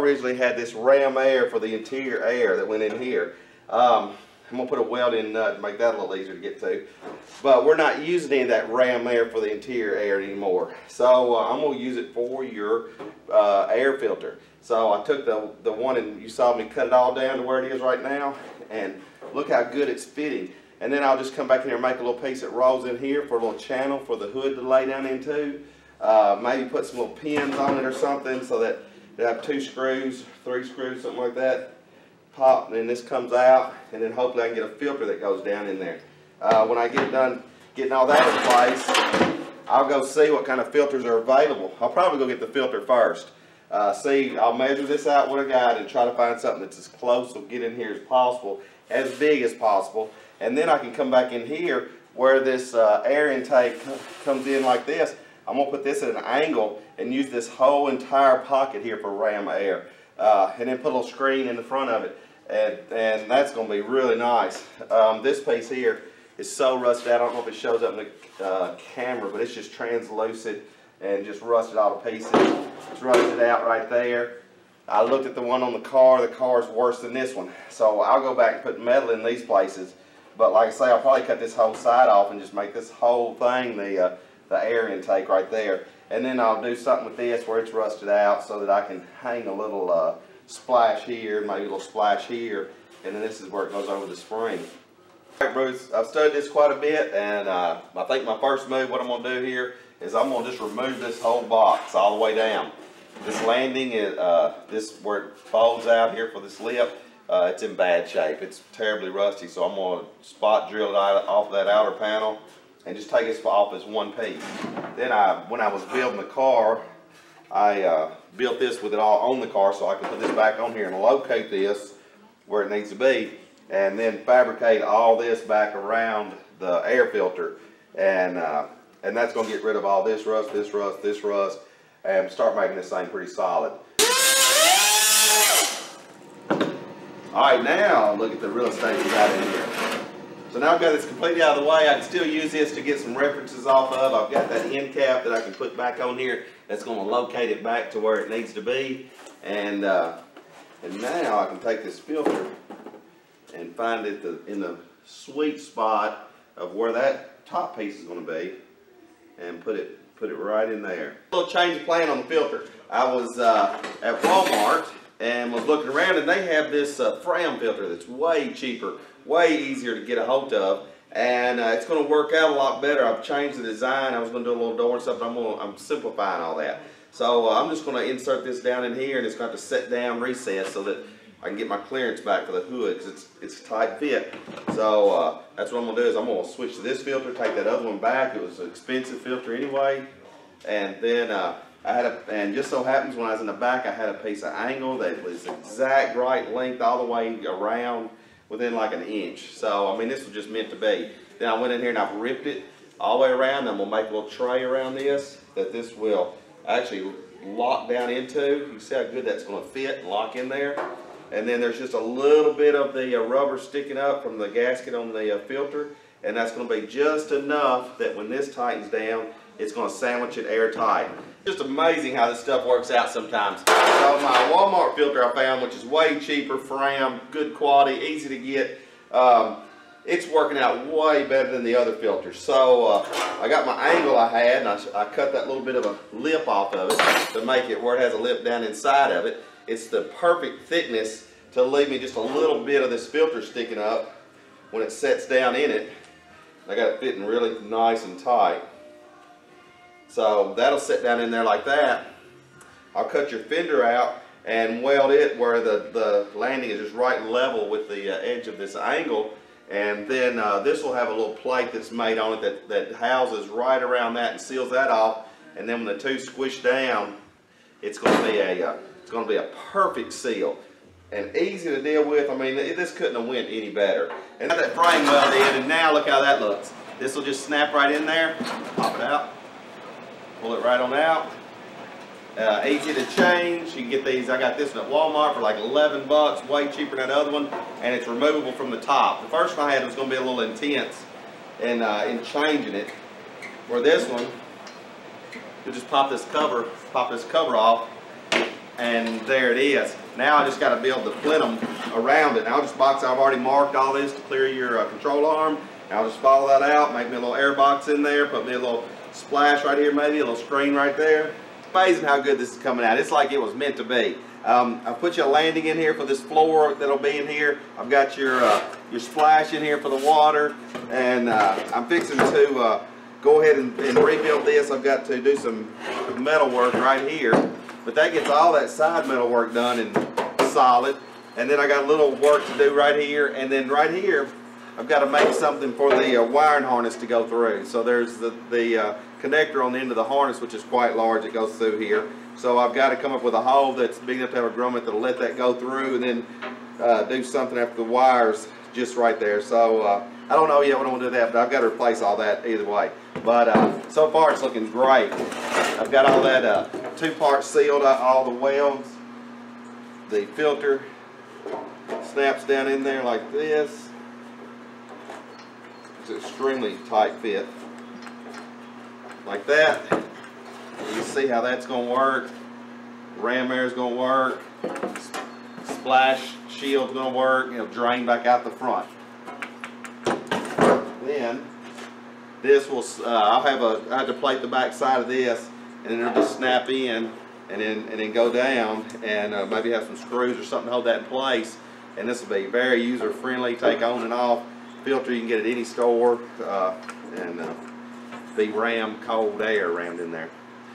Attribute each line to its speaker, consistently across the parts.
Speaker 1: originally had this ram air for the interior air that went in here. I'm going to put a welding nut to make that a little easier to get to. But we're not using any of that ram air for the interior air anymore. So I'm going to use it for your air filter. So I took the one and you saw me cut it all down to where it is right now. And look how good it's fitting. And then I'll just come back in here and make a little piece that rolls in here for a little channel for the hood to lay down into. Maybe put some little pins on it or something so that they have 2 screws, 3 screws, something like that. Pop, and then this comes out, and then hopefully I can get a filter that goes down in there. When I get done getting all that in place, I'll go see what kind of filters are available. I'll probably go get the filter first. I'll measure this out with a guide and try to find something that's as close to get in here as possible, as big as possible. And then I can come back in here where this air intake comes in like this. I'm going to put this at an angle and use this whole entire pocket here for ram air. And then put a little screen in the front of it. And that's going to be really nice. This piece here is so rusted out. I don't know if it shows up in the camera, but it's just translucent and just rusted all to pieces. It's rusted out right there. I looked at the one on the car. The car is worse than this one. So I'll go back and put metal in these places. But like I say, I'll probably cut this whole side off and just make this whole thing the air intake right there. And then I'll do something with this where it's rusted out so that I can hang a little splash here, maybe a little splash here, and then this is where it goes over the spring. Alright, Bruce, I've studied this quite a bit, and I think my first move, what I'm going to do here, is I'm going to just remove this whole box all the way down. This landing, this where it folds out here for this lip, it's in bad shape. It's terribly rusty, so I'm going to spot drill it off that outer panel and just take this off as one piece. Then when I was building the car, I built this with it all on the car so I can put this back on here and locate this where it needs to be, and then fabricate all this back around the air filter, and that's going to get rid of all this rust, and start making this thing pretty solid. Alright, now look at the real estate we got in here. So now I've got this completely out of the way. I can still use this to get some references off of. I've got that end cap that I can put back on here that's going to locate it back to where it needs to be. And now I can take this filter and find it in the sweet spot of where that top piece is going to be and put it right in there. A little change of plan on the filter. I was at Walmart and was looking around, and they have this Fram filter that's way cheaper, way easier to get a hold of, and it's going to work out a lot better. I've changed the design. I was going to do a little door and stuff, but I'm simplifying all that. So I'm just going to insert this down in here, and it's going to set down, recess, so that I can get my clearance back for the hood, because it's a tight fit. So that's what I'm going to do, is I'm going to switch to this filter, take that other one back. It was an expensive filter anyway, and then and just so happens when I was in the back, I had a piece of angle that was exact right length all the way around within like an inch. So, I mean, this was just meant to be. Then I went in here and I've ripped it all the way around. I'm going to make a little tray around this that this will actually lock down into. You can see how good that's going to fit and lock in there. And then there's just a little bit of the rubber sticking up from the gasket on the filter. And that's going to be just enough that when this tightens down, it's going to sandwich it airtight. Just amazing how this stuff works out sometimes. So my Walmart filter I found, which is way cheaper, Fram, good quality, easy to get, it's working out way better than the other filters. So I got my angle I had, and I cut that little bit of a lip off of it to make it where it has a lip down inside of it. It's the perfect thickness to leave me just a little bit of this filter sticking up when it sets down in it. I got it fitting really nice and tight. So that'll sit down in there like that. I'll cut your fender out and weld it where the landing is just right level with the edge of this angle, and then this will have a little plate that's made on it that houses right around that and seals that off, and then when the two squish down, it's going to be a perfect seal and easy to deal with. I mean, this couldn't have went any better. And got that frame welded in, and now look how that looks. This will just snap right in there, pop it out, pull it right on out. Easy to change. You can get these. I got this one at Walmart for like 11 bucks, way cheaper than that other one, and it's removable from the top. The first one I had was going to be a little intense in changing it. Where this one, you just pop this cover off, and there it is. Now I just got to build the plenum around it. Now I'll just box, I've already marked all this to clear your control arm. I'll just follow that out, make me a little air box in there, put me a little splash right here maybe, a little screen right there. Amazing how good this is coming out. It's like it was meant to be. I've put you a landing in here for this floor that'll be in here. I've got your splash in here for the water, and I'm fixing to go ahead and rebuild this. I've got to do some metal work right here, but that gets all that side metal work done and solid. And then I got a little work to do right here, and then right here I've got to make something for the wiring harness to go through. So there's the connector on the end of the harness, which is quite large. It goes through here. So I've got to come up with a hole that's big enough to have a grommet that'll let that go through, and then do something after the wires just right there. So I don't know yet what I want to do that, but I've got to replace all that either way. But so far it's looking great. I've got all that two-part sealed, all the welds. The filter snaps down in there like this. It's an extremely tight fit. Like that. You see how that's going to work. Ram air is going to work. Splash shield's going to work. It'll drain back out the front. Then this will I have to plate the back side of this, and then it'll just snap in and then go down, and maybe have some screws or something to hold that in place. And this will be very user friendly. Take on and off. Filter you can get at any store, and be cold air rammed in there.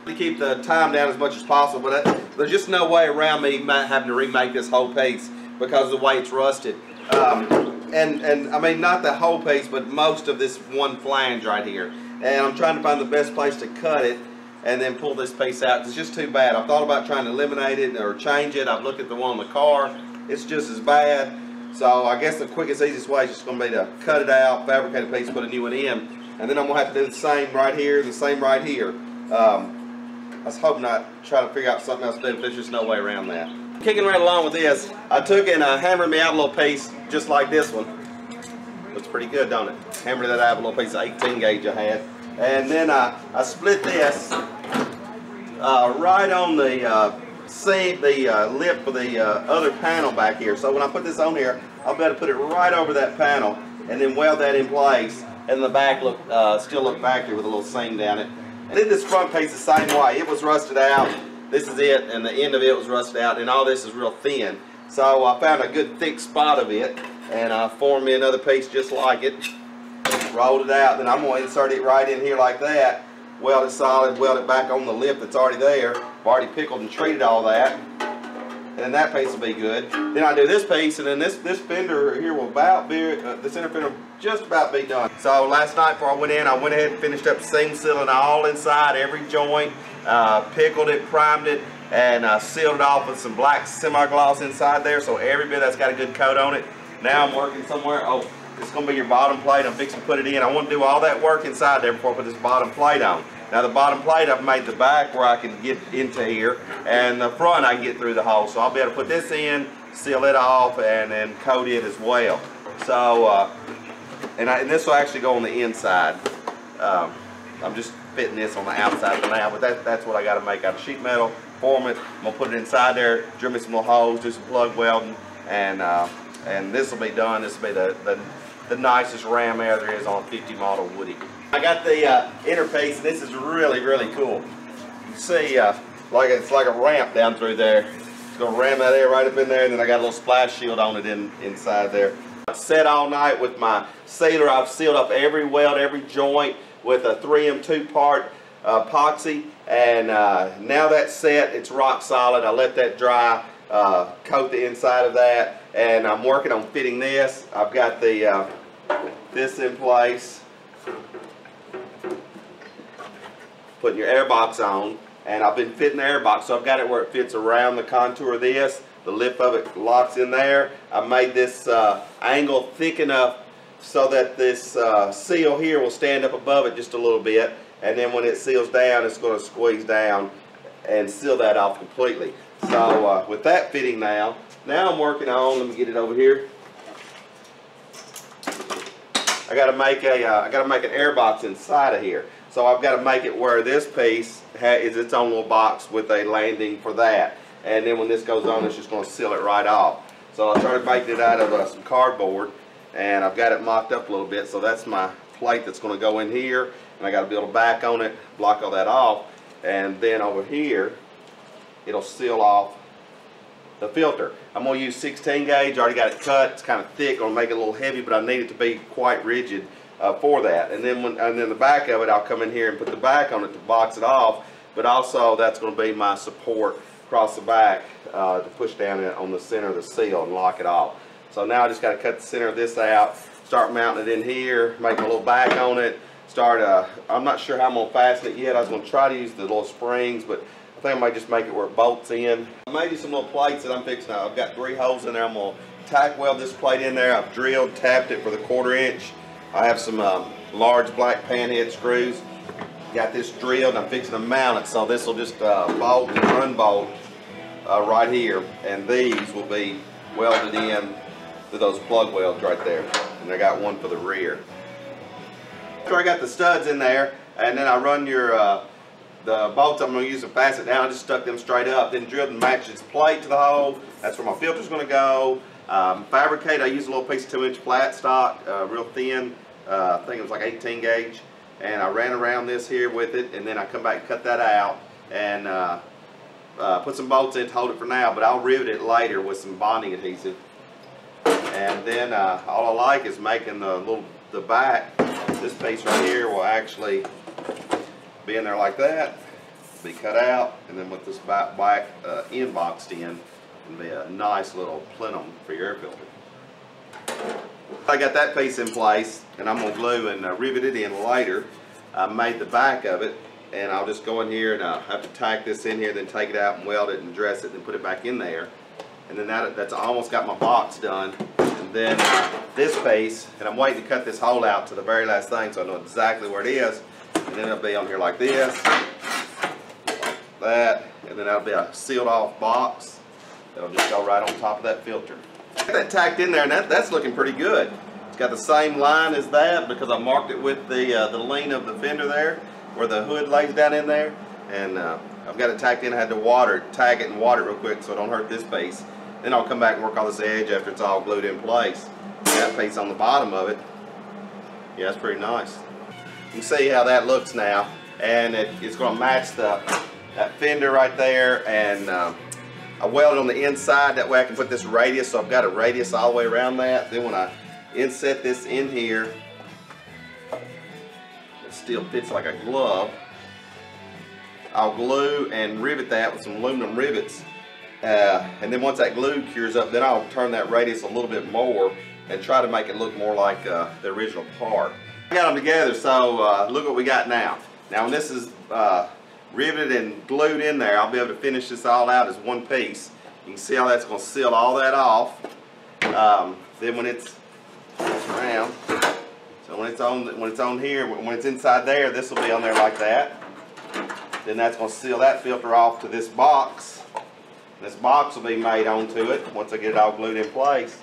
Speaker 1: To keep the time down as much as possible, but there's just no way around me having to remake this whole piece because of the way it's rusted. And I mean, not the whole piece, but most of this one flange right here. And I'm trying to find the best place to cut it and then pull this piece out. It's just too bad. I've thought about trying to eliminate it or change it. I've looked at the one on the car. It's just as bad. So I guess the quickest, easiest way is just going to be to cut it out, fabricate a piece, put a new one in. And then I'm going to have to do the same right here, the same right here. I was hoping I'd try to figure out something else to do, but there's just no way around that. Kicking right along with this, I took and hammered me out a little piece just like this one. Looks pretty good, don't it? Hammered that out a little piece of 18 gauge I had. And then I split this right on the seam, the lip for the other panel back here. So when I put this on here, I'll be able to put it right over that panel and then weld that in place. And the back still look factory with a little seam down it. And then this front piece the same way. It was rusted out. This is it, and the end of it was rusted out, and all this is real thin. So I found a good thick spot of it, and I formed me another piece just like it. Rolled it out. Then I'm going to insert it right in here like that. Weld it solid, weld it back on the lip that's already there. I've already pickled and treated all that. And then that piece will be good. Then I do this piece, and then this fender here will about be, the center fender will just about be done. So last night before I went in, I went ahead and finished up seam sealing all inside, every joint, pickled it, primed it, and sealed it off with some black semi-gloss inside there, so every bit that's got a good coat on it. Now I'm working somewhere, oh, it's going to be your bottom plate. I'm fixing to put it in. I want to do all that work inside there before I put this bottom plate on. Now the bottom plate, I've made the back where I can get into here, and the front I can get through the hole. So I'll be able to put this in, seal it off, and then coat it as well. So, and this will actually go on the inside. I'm just fitting this on the outside for now, but that's what I got to make out of sheet metal, form it. I'm going to put it inside there, drill me some little holes, do some plug welding, and this will be done. This will be the nicest ram air there is on a 50 model Woodie. I got the inner piece, and this is really, really cool. You see, it's like a ramp down through there. It's going to ram that air right up in there, and then I got a little splash shield on it inside there. I set all night with my sealer. I've sealed up every weld, every joint with a 3M 2-part epoxy, and now that's set. It's rock solid. I let that dry, coat the inside of that, and I'm working on fitting this. I've got the this in place. Putting your air box on, and I've been fitting the air box, so I've got it where it fits around the contour of this. The lip of it locks in there. I made this angle thick enough so that this seal here will stand up above it just a little bit, and then when it seals down, it's going to squeeze down and seal that off completely. So with that fitting now I'm working on, let me get it over here. I got to make an air box inside of here. So I've got to make it where this piece is its own little box with a landing for that. and then when this goes on, it's just going to seal it right off. So I started making it out of some cardboard, and I've got it mocked up a little bit. So that's my plate that's going to go in here, and I got to build a back on it, block all that off, and then over here it'll seal off the filter. I'm going to use 16 gauge. I already got it cut. It's kind of thick. Going to make it a little heavy, but I need it to be quite rigid for that. And then the back of it, I'll come in here and put the back on it to box it off. But also that's going to be my support across the back to push down on the center of the seal and lock it off. So now I just got to cut the center of this out, start mounting it in here, make a little back on it. I'm not sure how I'm going to fasten it yet. I was going to try to use the little springs, but I think I might just make it where it bolts in. I made you some little plates that I'm fixing now. I've got 3 holes in there. I'm going to tack weld this plate in there. I've drilled, tapped it for the 1/4 inch. I have some large black panhead screws. Got this drilled, and I'm fixing to mount it. So this will just bolt and unbolt right here. And these will be welded in to those plug welds right there. And I got one for the rear. After I got the studs in there, and then I run the bolts I'm going to use to fasten it down, I just stuck them straight up, then drilled and matched this plate to the hole. That's where my filter's going to go. Fabricate, I used a little piece of 2-inch flat stock, real thin, I think it was like 18 gauge, and I ran around this here with it, and then I come back and cut that out, and put some bolts in to hold it for now, but I'll rivet it later with some bonding adhesive. And then all I like is making the back. This piece right here will actually be in there like that, be cut out, and then with this back end boxed in, and be a nice little plenum for your air filter. I got that piece in place, and I'm going to glue and rivet it in later. I made the back of it, and I'll just go in here and I'll have to tack this in here, then take it out and weld it and dress it and put it back in there. And then that's almost got my box done. And then this piece, and I'm waiting to cut this hole out to the very last thing so I know exactly where it is. And then it'll be on here like this, like that, and then that'll be a sealed off box that'll just go right on top of that filter. Got that tacked in there, and that's looking pretty good. It's got the same line as that because I marked it with the lean of the fender there, where the hood lays down in there. And I've got it tacked in. I had to tag it and water it real quick so it don't hurt this piece. Then I'll come back and work on this edge after it's all glued in place. That piece on the bottom of it, yeah, it's pretty nice. You can see how that looks now, and it's going to match that fender right there. And I welded on the inside, that way I can put this radius, so I've got a radius all the way around that. Then when I inset this in here, it still fits like a glove. I'll glue and rivet that with some aluminum rivets, and then once that glue cures up, then I'll turn that radius a little bit more and try to make it look more like the original part. I got them together, so look what we got now. Now when this is riveted and glued in there, I'll be able to finish this all out as one piece. You can see how that's going to seal all that off. Then when it's around, so when it's on here, when it's inside there, this will be on there like that. Then that's going to seal that filter off to this box. This box will be made onto it once I get it all glued in place.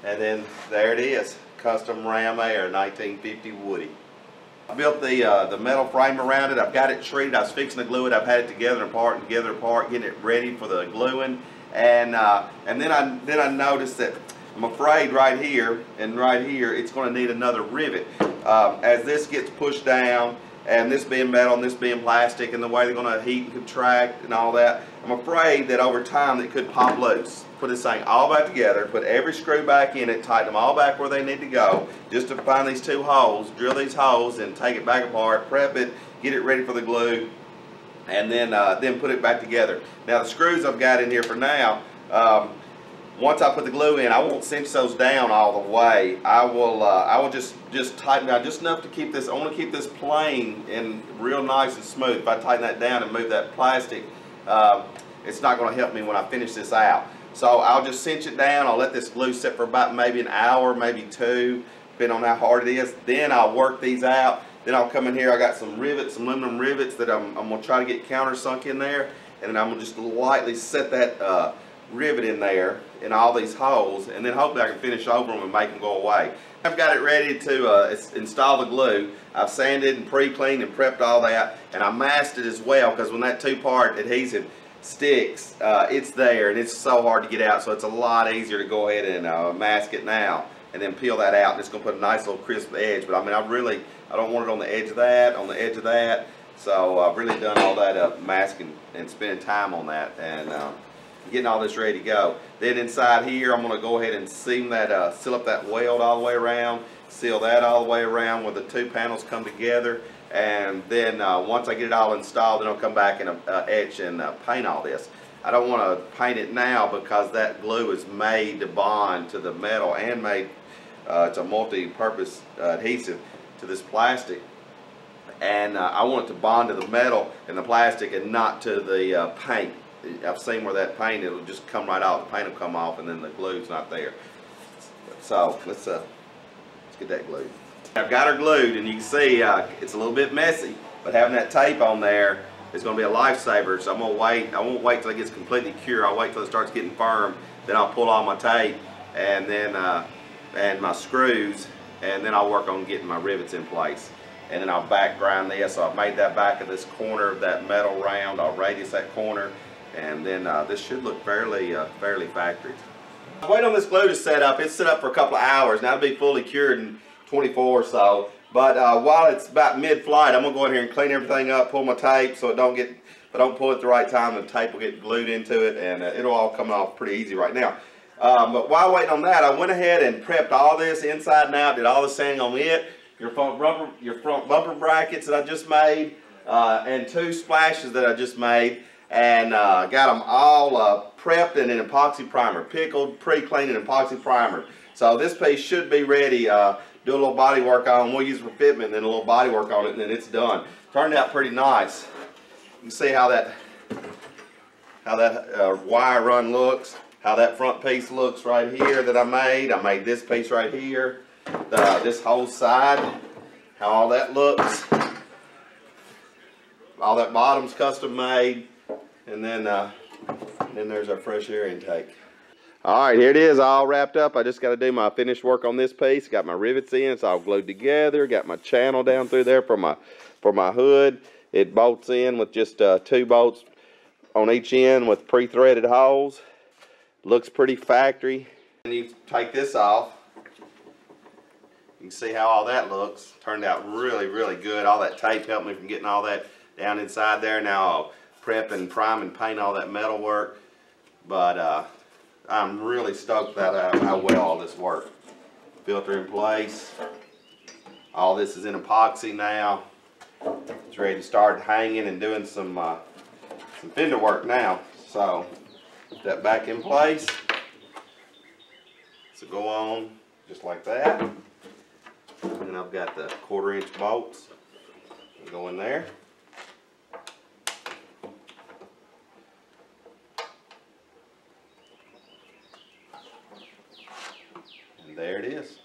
Speaker 1: And then there it is, custom Ram Air 1950 Woody. I built the metal frame around it. I've got it treated. I was fixing to glue it. I've had it together apart and together apart, getting it ready for the gluing. And then I noticed that I'm afraid right here and right here it's going to need another rivet. As this gets pushed down, and this being metal and this being plastic, and the way they're going to heat and contract and all that, I'm afraid that over time it could pop loose. Put this thing all back together, put every screw back in it, tighten them all back where they need to go, just to find these 2 holes, drill these holes, and take it back apart, prep it, get it ready for the glue, and then put it back together. Now the screws I've got in here for now, once I put the glue in, I won't cinch those down all the way. I will just tighten down just enough to keep this. I want to keep this plain and real nice and smooth. If I tighten that down and move that plastic, it's not going to help me when I finish this out. So I'll just cinch it down. I'll let this glue sit for about maybe an hour, maybe 2, depending on how hard it is. Then I'll work these out. Then I'll come in here. I got some rivets, some aluminum rivets that I'm going to try to get countersunk in there, and then I'm going to just lightly set that rivet in there in all these holes, and then hopefully I can finish over them and make them go away. I've got it ready to install the glue. I've sanded and pre-cleaned and prepped all that, and I masked it as well, because when that 2-part adhesive sticks, it's there and it's so hard to get out, so it's a lot easier to go ahead and mask it now and then peel that out, and it's going to put a nice little crisp edge. But I mean, I don't want it on the edge of that, so I've really done all that masking and spending time on that and getting all this ready to go. Then inside here, I'm going to go ahead and seal up that weld all the way around, seal that all the way around where the two panels come together. And then once I get it all installed, then I'll come back and etch and paint all this. I don't want to paint it now because that glue is made to bond to the metal and made, it's a multi-purpose adhesive to this plastic. And I want it to bond to the metal and the plastic and not to the paint. I've seen where that paint, it'll just come right off, the paint will come off and then the glue's not there. So let's get that glued. I've got her glued, and you can see it's a little bit messy, but having that tape on there is going to be a lifesaver. So I'm going to wait. I won't wait till it gets completely cured. I'll wait till it starts getting firm. Then I'll pull all my tape and then and my screws, and then I'll work on getting my rivets in place. And then I'll back grind this. So I've made that back of this corner of that metal round. I'll radius that corner, and then this should look fairly factory. I'll wait on this glue to set up. It's set up for a couple of hours. Now it'll be fully cured in 24 or so, but while it's about mid-flight, I'm gonna go in here and clean everything up, pull my tape so it don't get, if I don't pull it at the right time, the tape will get glued into it, and it'll all come off pretty easy right now. But while waiting on that, I went ahead and prepped all this inside and out, did all the sanding on it, your front bumper brackets that I just made, and 2 splashes that I just made, and got them all prepped in an epoxy primer, pickled, pre-cleaned in epoxy primer. So this piece should be ready. Do a little body work on. We'll use refitment and then a little body work on it, and then it's done. Turned out pretty nice. You can see how that wire run looks, how that front piece looks right here that I made. I made this piece right here, this whole side, how all that looks. All that bottom's custom made, and then there's our fresh air intake. Alright, here it is all wrapped up. I just got to do my finished work on this piece. Got my rivets in, it's all glued together. Got my channel down through there for my hood. It bolts in with just 2 bolts on each end with pre-threaded holes. Looks pretty factory. And you take this off. You can see how all that looks. Turned out really good. All that tape helped me from getting all that down inside there. Now I'll prep and prime and paint all that metal work. But I'm really stoked that how well all this worked. Filter in place. All this is in epoxy now. It's ready to start hanging and doing some fender work now. So put that back in place. So go on just like that. And I've got the 1/4-inch bolts. Go in there. There it is.